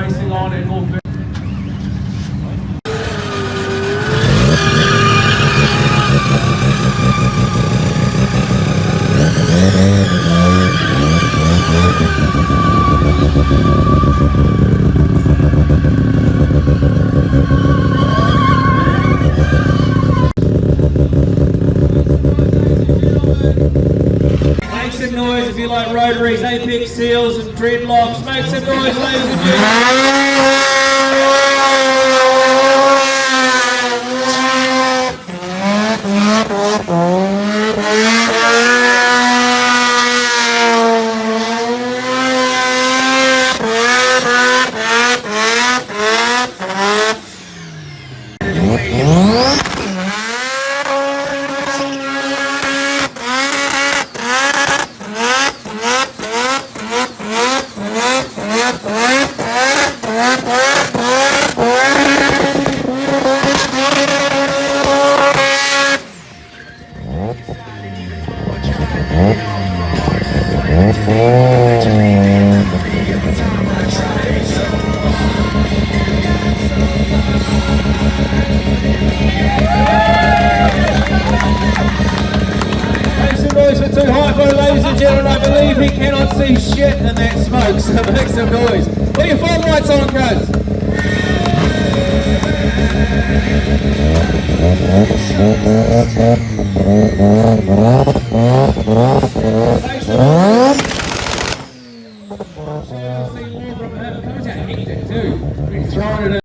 racing on in more. Make some noise if you like rotaries, apex seals and dreadlocks. Make some noise, ladies and gentlemen. Make some noise for Too Hypo, ladies and gentlemen. I believe he cannot see shit in that smoke, so make some noise. Put your fog lights on, guys. See more from Hampton too. He's throwing it in.